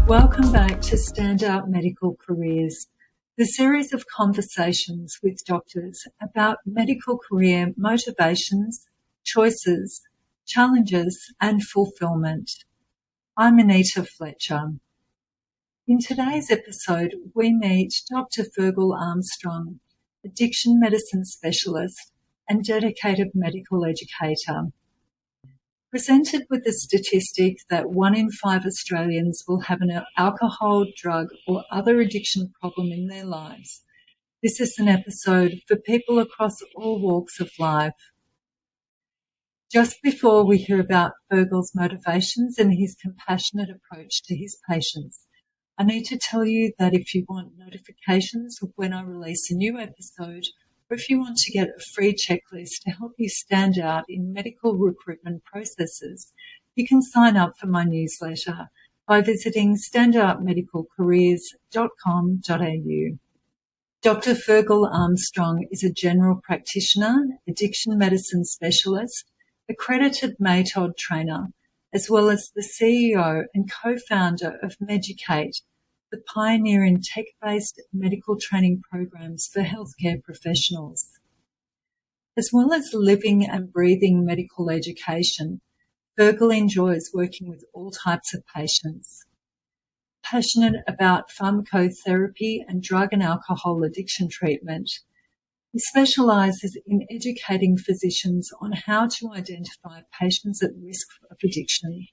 Welcome back to Standout Medical Careers, the series of conversations with doctors about medical career motivations, choices, challenges, and fulfilment. I'm Anita Fletcher. In today's episode, we meet Dr. Ferghal Armstrong, addiction medicine specialist and dedicated medical educator. Presented with the statistic that 1 in 5 Australians will have an alcohol, drug, or other addiction problem in their lives, this is an episode for people across all walks of life. Just before we hear about Ferghal's motivations and his compassionate approach to his patients, I need to tell you that if you want notifications of when I release a new episode, or if you want to get a free checklist to help you stand out in medical recruitment processes, you can sign up for my newsletter by visiting standoutmedicalcareers.com.au. Dr. Ferghal Armstrong is a general practitioner, addiction medicine specialist, accredited MATOD trainer, as well as the CEO and co-founder of Meducate, the pioneer in tech-based medical training programs for healthcare professionals. As well as living and breathing medical education, Ferghal enjoys working with all types of patients. Passionate about pharmacotherapy and drug and alcohol addiction treatment, he specialises in educating physicians on how to identify patients at risk of addiction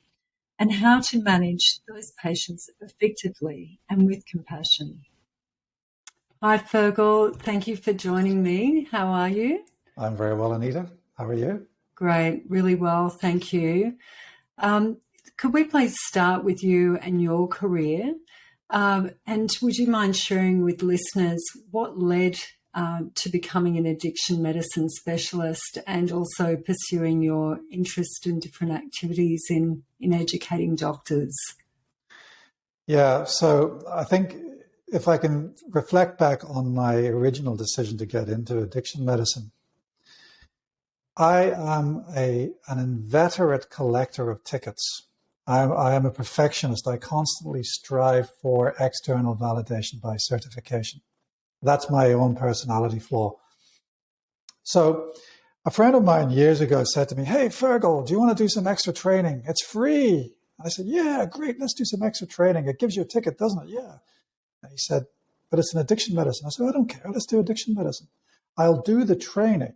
and how to manage those patients effectively and with compassion. Hi, Ferghal. Thank you for joining me. How are you? I'm very well, Anita. How are you? Great. Really well. Thank you. Could we please start with you and your career? And would you mind sharing with listeners what led to becoming an addiction medicine specialist and also pursuing your interest in different activities in educating doctors? Yeah, so I think if I can reflect back on my original decision to get into addiction medicine, I am an inveterate collector of tickets. I am a perfectionist. I constantly strive for external validation by certification. That's my own personality flaw. So a friend of mine years ago said to me, "Hey, Ferghal, do you want to do some extra training? It's free." I said, "Yeah, great. Let's do some extra training. It gives you a ticket, doesn't it?" "Yeah." And he said, "But it's an addiction medicine." I said, "I don't care. Let's do addiction medicine. I'll do the training,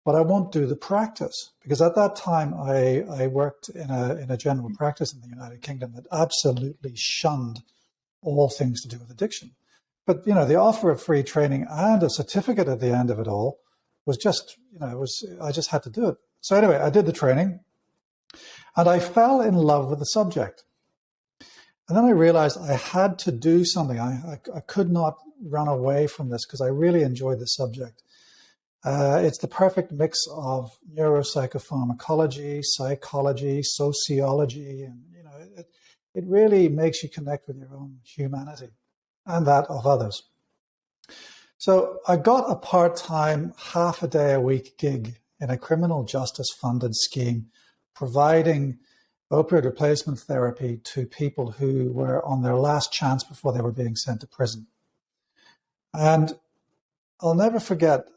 but I won't do the practice." Because at that time, I worked in a general practice in the United Kingdom that absolutely shunned all things to do with addiction. But, the offer of free training and a certificate at the end of it all was just, I just had to do it. So anyway, I did the training and I fell in love with the subject. And then I realized I had to do something. I could not run away from this because I really enjoyed the subject. It's the perfect mix of neuropsychopharmacology, psychology, sociology, and, it really makes you connect with your own humanity and that of others. So I got a part-time, half-a-day-a-week gig in a criminal justice-funded scheme providing opioid replacement therapy to people who were on their last chance before they were being sent to prison. And I'll never forget,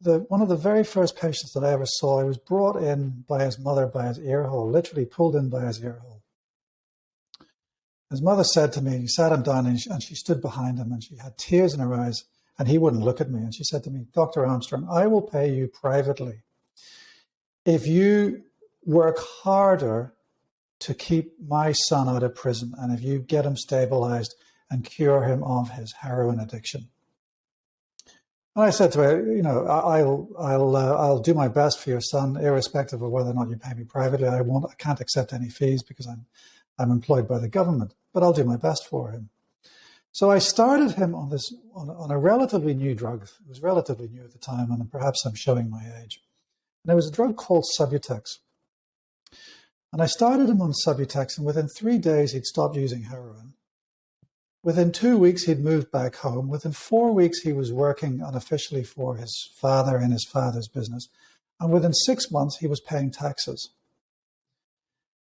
one of the very first patients that I ever saw, he was brought in by his mother by his ear hole, literally pulled in by his ear hole. His mother said to me, he sat him down and she stood behind him and she had tears in her eyes and he wouldn't look at me. And she said to me, "Dr. Armstrong, I will pay you privately if you work harder to keep my son out of prison and if you get him stabilized and cure him of his heroin addiction." And I said to her, I'll do my best for your son, irrespective of whether or not you pay me privately. I can't accept any fees because I'm employed by the government, but I'll do my best for him. So I started him on a relatively new drug. It was relatively new at the time, and perhaps I'm showing my age. And it was a drug called Subutex. And I started him on Subutex, and within 3 days, he'd stopped using heroin. Within 2 weeks, he'd moved back home. Within 4 weeks, he was working unofficially for his father in his father's business. And within 6 months, he was paying taxes.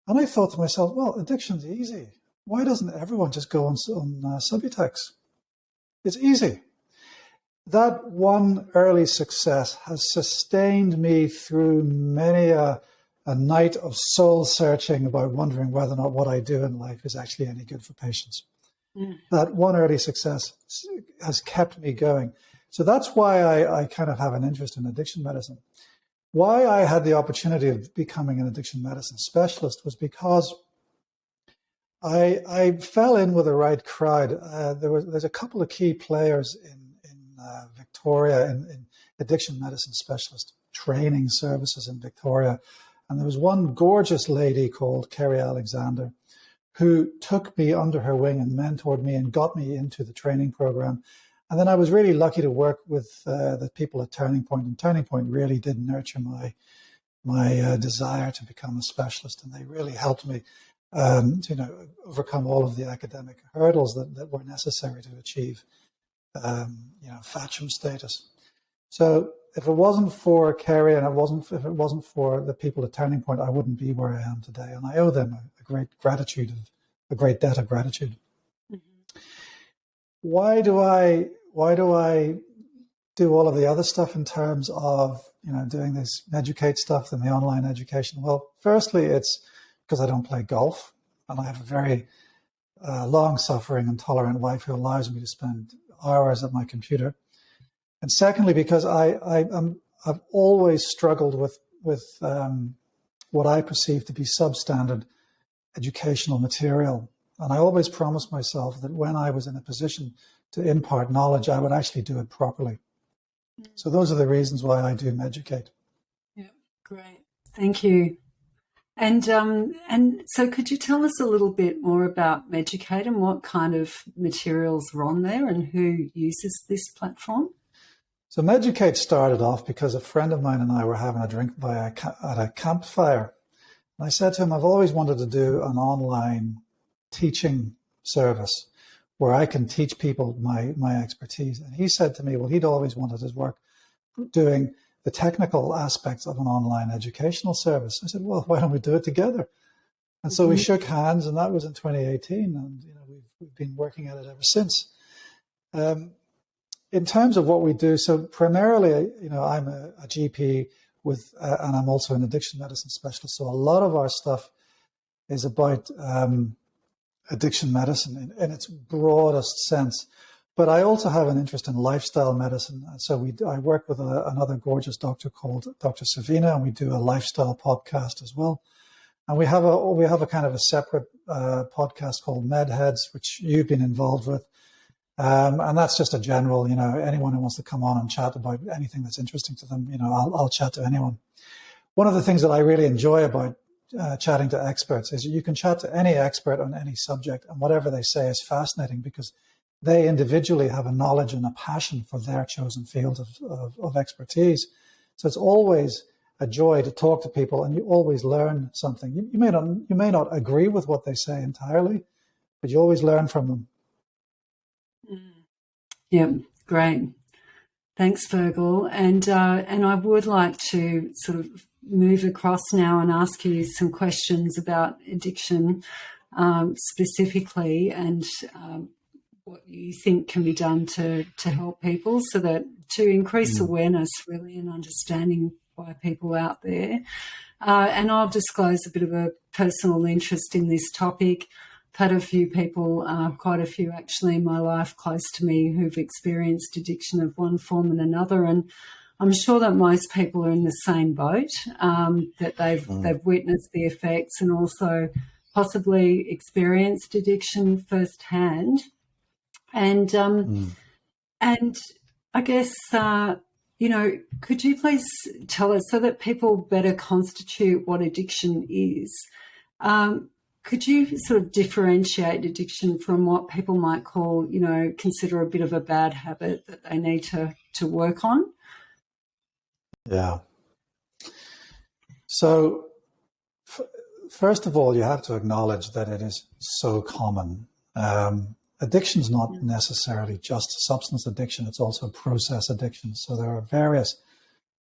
And I thought to myself, well, addiction's easy. why doesn't everyone just go on Subutex? It's easy. That one early success has sustained me through many a night of soul searching about wondering whether or not what I do in life is actually any good for patients. That one early success has kept me going. So that's why I kind of have an interest in addiction medicine. Why I had the opportunity of becoming an addiction medicine specialist was because I fell in with the right crowd. There's a couple of key players in Victoria in addiction medicine specialist training services in Victoria. And there was one gorgeous lady called Kerry Alexander who took me under her wing and mentored me and got me into the training program. And then I was really lucky to work with the people at Turning Point, and Turning Point really did nurture my desire to become a specialist, and they really helped me to overcome all of the academic hurdles that were necessary to achieve FATCHM status. So if it wasn't for Kerry and if it wasn't for the people at Turning Point, I wouldn't be where I am today, and I owe them a great debt of gratitude. Mm-hmm. Why do I do all of the other stuff in terms of doing this Meducate stuff and the online education? Well, firstly, it's because I don't play golf, and I have a very long-suffering and tolerant wife who allows me to spend hours at my computer. And secondly, because I've always struggled with what I perceive to be substandard educational material. And I always promised myself that when I was in a position to impart knowledge, I would actually do it properly. So those are the reasons why I do Meducate. Yeah, great. Thank you. And so could you tell us a little bit more about Meducate and what kind of materials are on there and who uses this platform? So Meducate started off because a friend of mine and I were having a drink at a campfire. And I said to him, I've always wanted to do an online teaching service where I can teach people my expertise. And he said to me, well, he'd always wanted his work doing the technical aspects of an online educational service. I said, well, why don't we do it together? And so we shook hands, and that was in 2018. And we've been working at it ever since. In terms of what we do, so primarily, I'm a GP and I'm also an addiction medicine specialist. So a lot of our stuff is about addiction medicine in its broadest sense. But I also have an interest in lifestyle medicine. So I work with another gorgeous doctor called Dr. Savina, and we do a lifestyle podcast as well. And we have a kind of a separate podcast called MedHeads, which you've been involved with. And that's just a general, anyone who wants to come on and chat about anything that's interesting to them, I'll chat to anyone. One of the things that I really enjoy about chatting to experts is you can chat to any expert on any subject, and whatever they say is fascinating because they individually have a knowledge and a passion for their chosen field of expertise. So it's always a joy to talk to people, and you always learn something. You may not agree with what they say entirely, but you always learn from them. Yeah, great. Thanks, Ferghal. And I would like to sort of move across now and ask you some questions about addiction specifically, and what you think can be done to help people to increase awareness really and understanding by people out there. And I'll disclose a bit of a personal interest in this topic. I've had a few people, quite a few actually in my life close to me, who've experienced addiction of one form and another. And I'm sure that most people are in the same boat, that they've witnessed the effects and also possibly experienced addiction firsthand. And I guess, could you please tell us, so that people better constitute what addiction is, could you sort of differentiate addiction from what people might call, consider a bit of a bad habit that they need to work on? Yeah. So first of all, you have to acknowledge that it is so common. Addiction is not necessarily just substance addiction. It's also process addiction. So there are various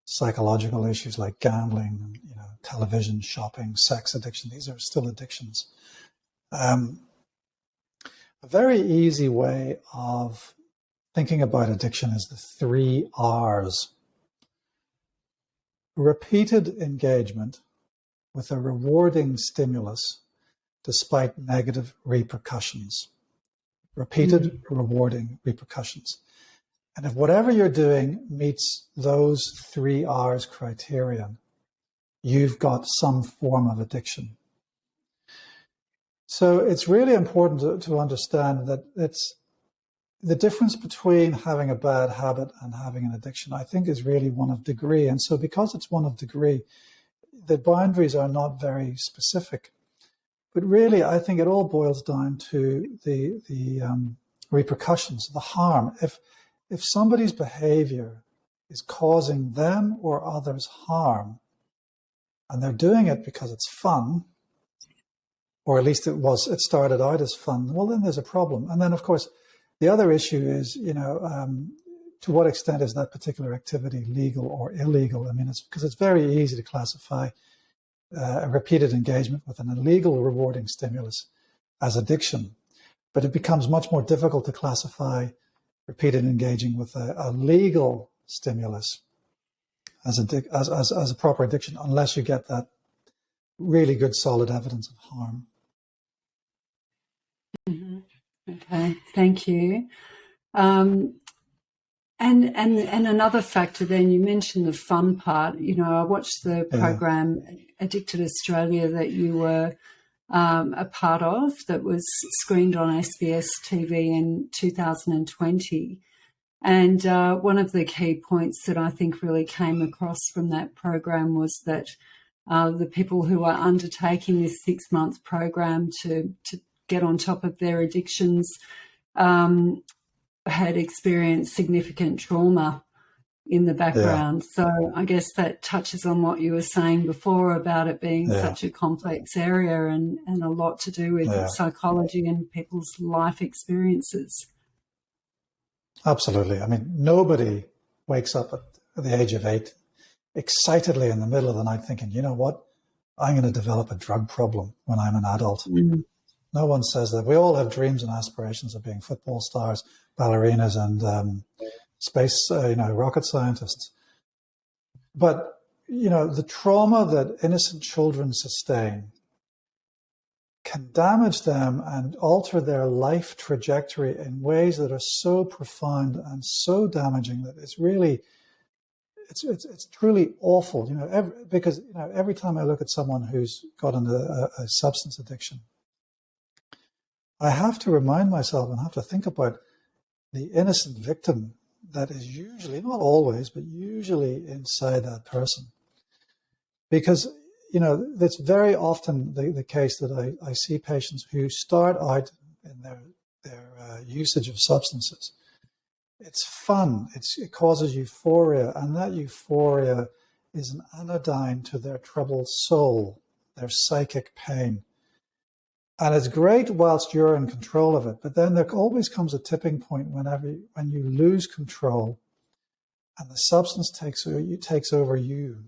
psychological issues like gambling, television, shopping, sex addiction. These are still addictions. A very easy way of thinking about addiction is the 3 R's. Repeated engagement with a rewarding stimulus despite negative repercussions. Repeated, rewarding repercussions. And if whatever you're doing meets those 3 R's criterion, you've got some form of addiction. So it's really important to understand that it's the difference between having a bad habit and having an addiction, I think, is really one of degree. And so because it's one of degree, the boundaries are not very specific. But really, I think it all boils down to the repercussions, the harm. If somebody's behavior is causing them or others harm, and they're doing it because it's fun, or at least it started out as fun, well, then there's a problem. And then, of course, the other issue is, to what extent is that particular activity legal or illegal? I mean, it's very easy to classify a repeated engagement with an illegal rewarding stimulus as addiction, but it becomes much more difficult to classify repeated engaging with a legal stimulus as a proper addiction, unless you get that really good solid evidence of harm. Mm-hmm. Okay, thank you. And another factor then, you mentioned the fun part. I watched the program Addicted Australia that you were a part of, that was screened on SBS TV in 2020. And one of the key points that I think really came across from that program was that the people who are undertaking this 6-month program to get on top of their addictions had experienced significant trauma in the background. So I guess that touches on what you were saying before about it being such a complex area and a lot to do with psychology and people's life experiences. Absolutely. I mean, nobody wakes up at the age of 8 excitedly in the middle of the night thinking, you know what, I'm going to develop a drug problem when I'm an adult. No one says that. We all have dreams and aspirations of being football stars, ballerinas, and space, rocket scientists. But, the trauma that innocent children sustain can damage them and alter their life trajectory in ways that are so profound and so damaging that it's really, it's truly awful. Because every time I look at someone who's got a substance addiction, I have to remind myself and have to think about the innocent victim that is usually, not always, but usually inside that person. Because, that's very often the case that I see patients who start out in their usage of substances. It's fun, it causes euphoria, and that euphoria is an anodyne to their troubled soul, their psychic pain. And it's great whilst you're in control of it, but then there always comes a tipping point when you lose control and the substance takes over you.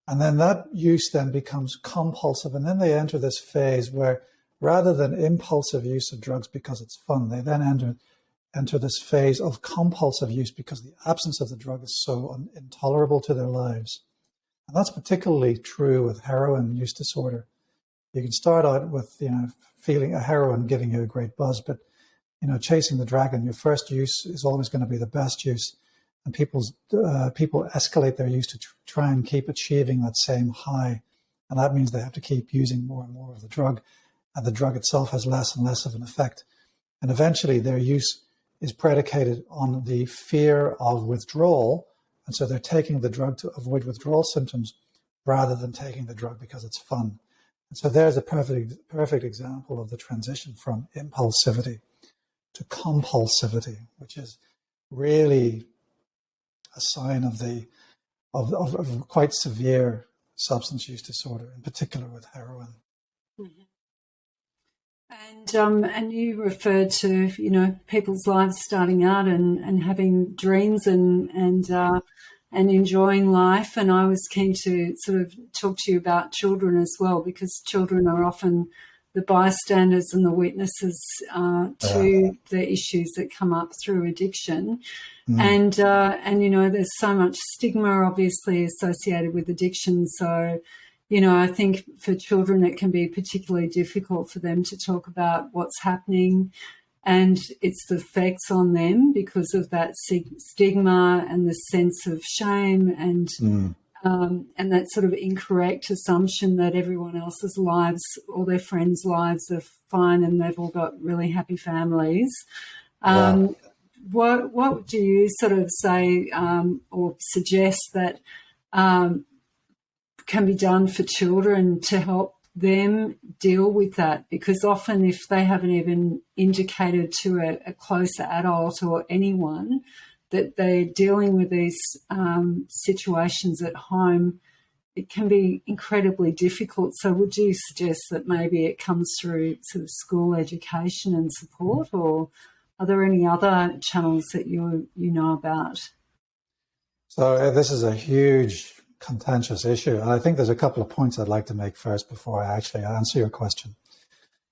And then that use then becomes compulsive, and then they enter this phase where rather than impulsive use of drugs because it's fun, they then enter this phase of compulsive use because the absence of the drug is so intolerable to their lives. And that's particularly true with heroin use disorder. You can start out with, feeling a heroin giving you a great buzz, but, chasing the dragon, your first use is always going to be the best use. And people escalate their use to try and keep achieving that same high. And that means they have to keep using more and more of the drug. And the drug itself has less and less of an effect. And eventually their use is predicated on the fear of withdrawal. And so they're taking the drug to avoid withdrawal symptoms rather than taking the drug because it's fun. And so there's a perfect example of the transition from impulsivity to compulsivity, which is really a sign of quite severe substance use disorder, in particular with heroin. And you referred to people's lives starting out and having dreams and enjoying life. And I was keen to sort of talk to you about children as well, because children are often the bystanders and the witnesses to the issues that come up through addiction. And there's so much stigma obviously associated with addiction. So, I think for children it can be particularly difficult for them to talk about what's happening and its effects on them because of that stigma and the sense of shame and that sort of incorrect assumption that everyone else's lives, all their friends' lives are fine and they've all got really happy families. What do you sort of say or suggest that can be done for children to help them deal with that? Because often if they haven't even indicated to a closer adult or anyone that they're dealing with these situations at home, it can be incredibly difficult. So would you suggest that maybe it comes through sort of school education and support, or are there any other channels that you know about? So this is a huge contentious issue. And I think there's a couple of points I'd like to make first before I actually answer your question.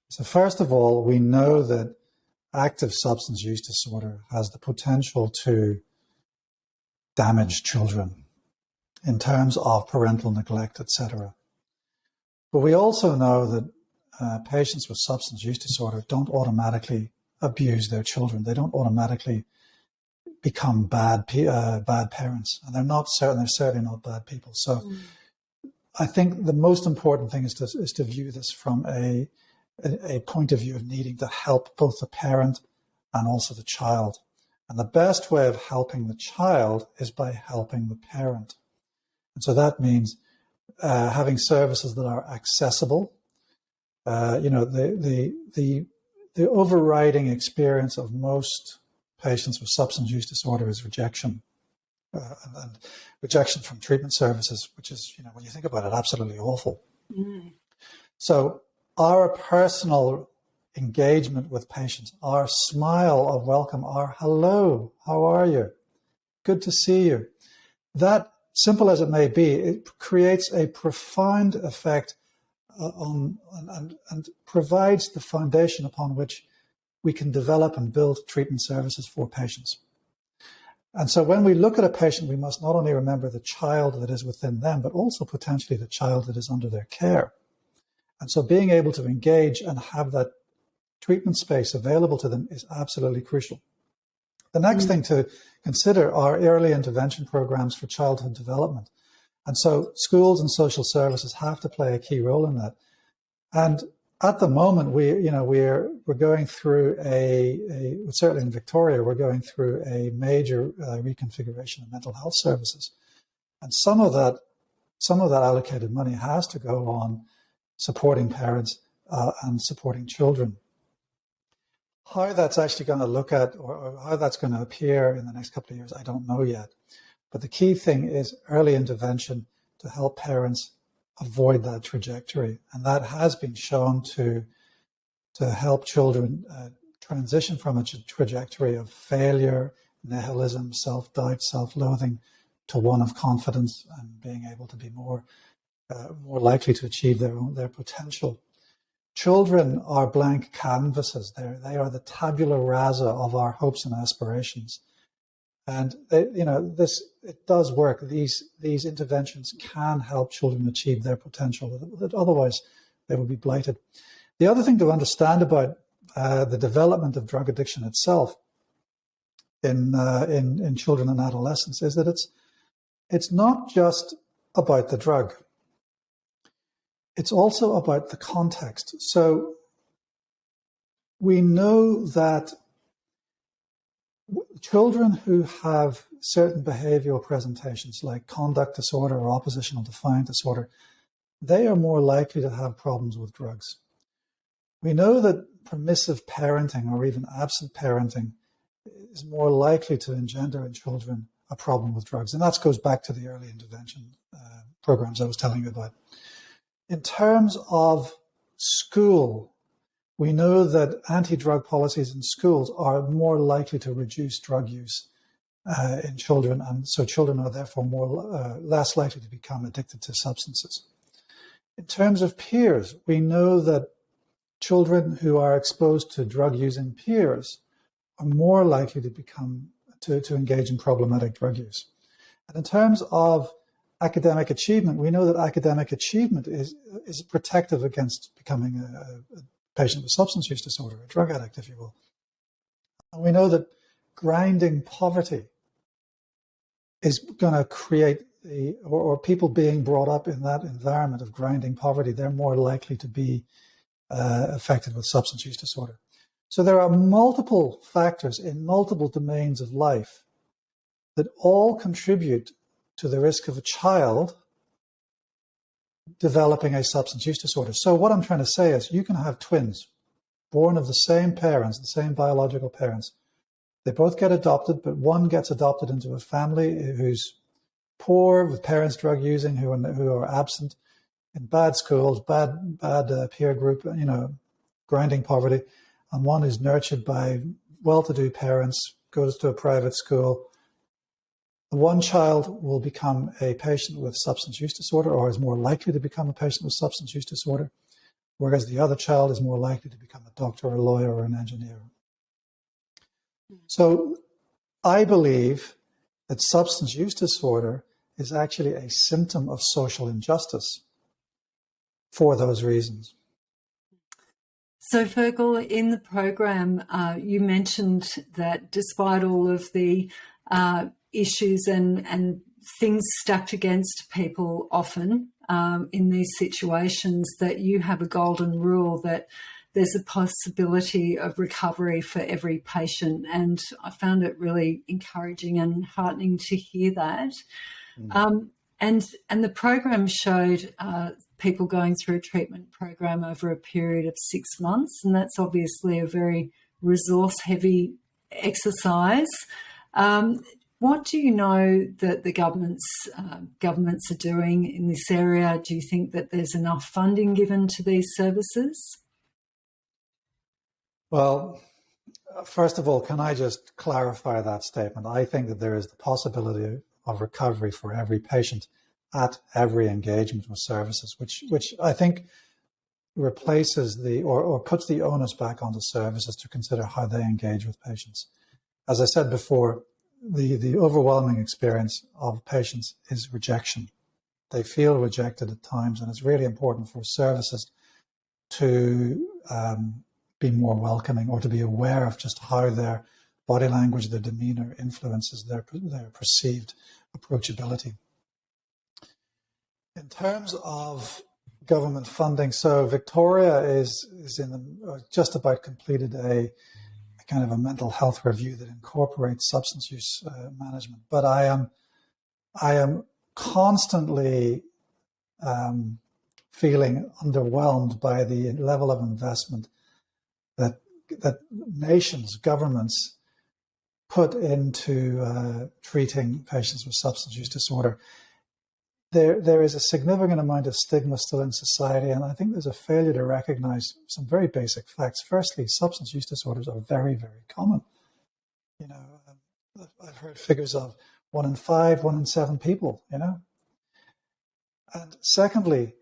So first of all, we know that active substance use disorder has the potential to damage children in terms of parental neglect, etc. But we also know that patients with substance use disorder don't automatically abuse their children. They don't automatically become bad parents, and they're certainly not bad people. So I think the most important thing is to view this from a point of view of needing to help both the parent and also the child. And the best way of helping the child is by helping the parent. And so that means having services that are accessible. The overriding experience of most patients with substance use disorder is rejection, and rejection from treatment services, which is, when you think about it, absolutely awful. So our personal engagement with patients, our smile of welcome, our hello, how are you? Good to see you. That, simple as it may be, it creates a profound effect on and provides the foundation upon which we can develop and build treatment services for patients. And so when we look at a patient, we must not only remember the child that is within them, but also potentially the child that is under their care. And so being able to engage and have that treatment space available to them is absolutely crucial. The next thing to consider are early intervention programs for childhood development. And so schools and social services have to play a key role in that. And at the moment, we're going through certainly in Victoria, we're going through a major reconfiguration of mental health services, and some of that allocated money has to go on supporting parents and supporting children. How that's actually going to look at, or how that's going to appear in the next couple of years, I don't know yet. But the key thing is early intervention to help parents avoid that trajectory. And that has been shown to help children transition from a trajectory of failure, nihilism, self-doubt, self-loathing, to one of confidence and being able to be more likely to achieve their potential. Children are blank canvases. They are the tabula rasa of our hopes and aspirations. And it does work. These interventions can help children achieve their potential. That otherwise, they would be blighted. The other thing to understand about the development of drug addiction itself in children and adolescents is that it's not just about the drug. It's also about the context. So we know that children who have certain behavioral presentations like conduct disorder or oppositional defiant disorder, they are more likely to have problems with drugs. We know that permissive parenting or even absent parenting is more likely to engender in children a problem with drugs. And that goes back to the early intervention programs I was telling you about. In terms of school, we know that anti-drug policies in schools are more likely to reduce drug use in children, and so children are therefore less likely to become addicted to substances. In terms of peers, we know that children who are exposed to drug-using peers are more likely to engage in problematic drug use. And in terms of academic achievement, we know that academic achievement is protective against becoming a patient with substance use disorder, a drug addict, if you will. And we know that grinding poverty is going to create or people being brought up in that environment of grinding poverty, they're more likely to be affected with substance use disorder. So there are multiple factors in multiple domains of life that all contribute to the risk of a child developing a substance use disorder. So what I'm trying to say is you can have twins born of the same parents, the same biological parents. They both get adopted, but one gets adopted into a family who's poor, with parents drug using, who are absent, in bad schools, bad peer group, grinding poverty, and one who's nurtured by well-to-do parents, goes to a private school. The one child will become a patient with substance use disorder, or is more likely to become a patient with substance use disorder, whereas the other child is more likely to become a doctor, or a lawyer, or an engineer. So I believe that substance use disorder is actually a symptom of social injustice for those reasons. So, Ferghal, in the program, you mentioned that despite all of the issues and things stacked against people often in these situations, that you have a golden rule that there's a possibility of recovery for every patient. And I found it really encouraging and heartening to hear that. And the program showed people going through a treatment program over a period of 6 months, and that's obviously a very resource-heavy exercise. What do you know that the governments are doing in this area? Do you think that there's enough funding given to these services? Well, first of all, can I just clarify that statement? I think that there is the possibility of recovery for every patient at every engagement with services, which I think replaces or puts the onus back onto services to consider how they engage with patients. As I said before, the overwhelming experience of patients is rejection. They feel rejected at times, and it's really important for services to be more welcoming, or to be aware of just how their body language, their demeanor influences their perceived approachability. In terms of government funding, so Victoria is just about completed a kind of a mental health review that incorporates substance use management. But I am constantly feeling underwhelmed by the level of investment that nations, governments put into treating patients with substance use disorder. There is a significant amount of stigma still in society, and I think there's a failure to recognize some very basic facts. Firstly, substance use disorders are very, very common. I've heard figures of 1 in 5, 1 in 7 people, And secondly,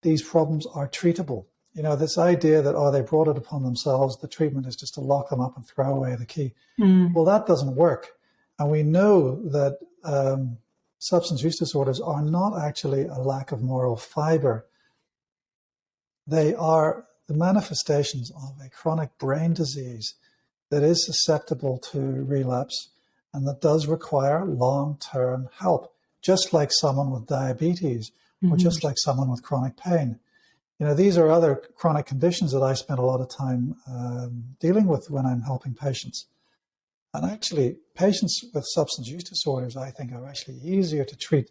these problems are treatable. This idea that, they brought it upon themselves, the treatment is just to lock them up and throw away the key. Well, that doesn't work. And we know that substance use disorders are not actually a lack of moral fiber. They are the manifestations of a chronic brain disease that is susceptible to relapse and that does require long-term help, just like someone with diabetes or just like someone with chronic pain. These are other chronic conditions that I spend a lot of time dealing with when I'm helping patients. And actually, patients with substance use disorders, I think, are actually easier to treat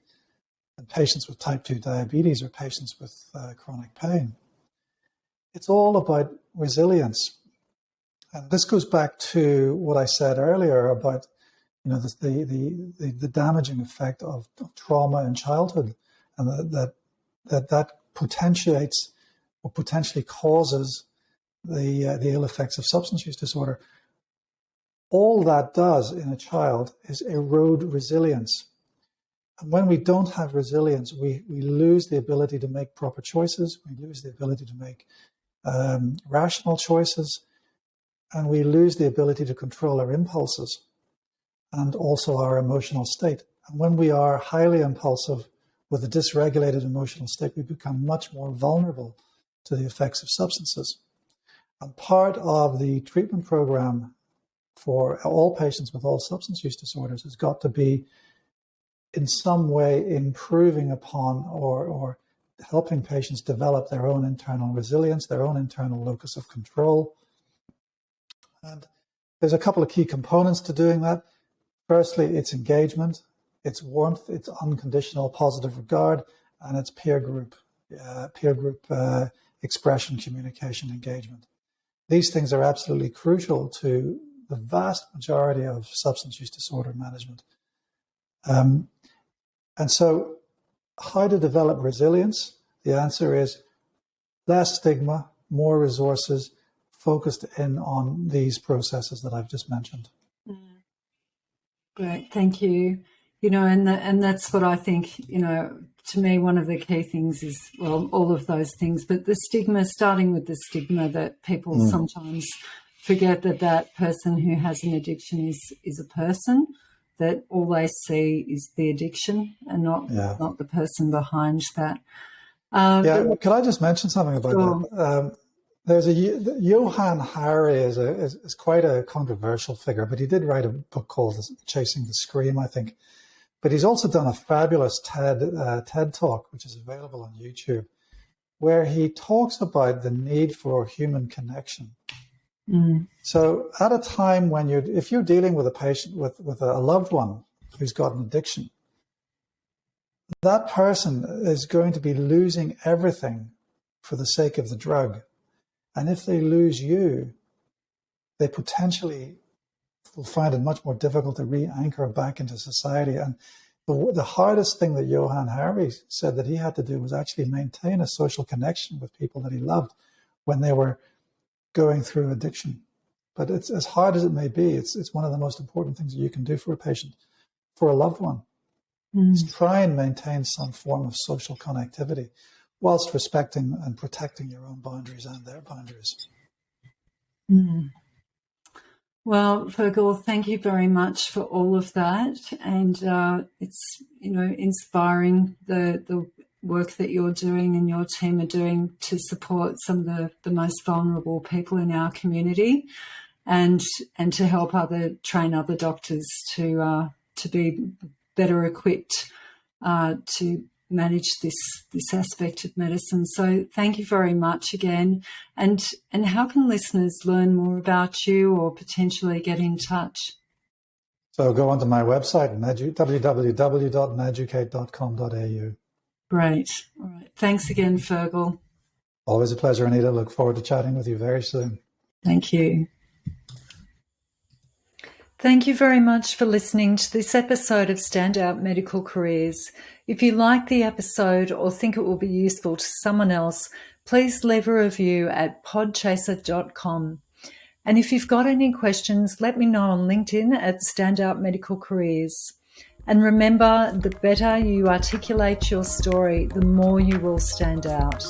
than patients with type 2 diabetes or patients with chronic pain. It's all about resilience. And this goes back to what I said earlier about the damaging effect of trauma in childhood, and that potentiates or potentially causes the ill effects of substance use disorder. All that does in a child is erode resilience. And when we don't have resilience, we lose the ability to make proper choices. We lose the ability to make rational choices, and we lose the ability to control our impulses and also our emotional state. And when we are highly impulsive with a dysregulated emotional state, we become much more vulnerable to the effects of substances. And part of the treatment program for all patients with all substance use disorders has got to be in some way improving upon or helping patients develop their own internal resilience, their own internal locus of control. And there's a couple of key components to doing that. Firstly, it's engagement, it's warmth, it's unconditional positive regard, and it's peer group expression, communication, engagement. These things are absolutely crucial to the vast majority of substance use disorder management. And so how to develop resilience? The answer is less stigma, more resources, focused in on these processes that I've just mentioned. Great, thank you. And that's what I think, to me, one of the key things is, well, all of those things, but the stigma, starting with the stigma that people sometimes forget that person who has an addiction is a person, that all they see is the addiction and not the person behind that. Could I just mention something about that? There's Johann Hari is quite a controversial figure, but he did write a book called Chasing the Scream, I think. But he's also done a fabulous TED Talk, which is available on YouTube, where he talks about the need for human connection. So at a time when if you're dealing with a patient, with a loved one who's got an addiction, that person is going to be losing everything for the sake of the drug. And if they lose you, they potentially will find it much more difficult to re-anchor back into society. And the hardest thing that Johann Hari said that he had to do was actually maintain a social connection with people that he loved when they were going through addiction. But it's as hard as it may be, it's one of the most important things that you can do for a patient, for a loved one. Is try and maintain some form of social connectivity whilst respecting and protecting your own boundaries and their boundaries. Well, Ferghal, thank you very much for all of that. And it's, inspiring the work that you're doing and your team are doing to support some of the most vulnerable people in our community, and to help train other doctors to be better equipped to manage this aspect of medicine. So thank you very much again. And how can listeners learn more about you or potentially get in touch? So go onto my website, www.meducate.com.au. Great. All right. Thanks again, Ferghal. Always a pleasure, Anita. Look forward to chatting with you very soon. Thank you. Thank you very much for listening to this episode of Standout Medical Careers. If you like the episode or think it will be useful to someone else, please leave a review at podchaser.com. And if you've got any questions, let me know on LinkedIn at Standout Medical Careers. And remember, the better you articulate your story, the more you will stand out.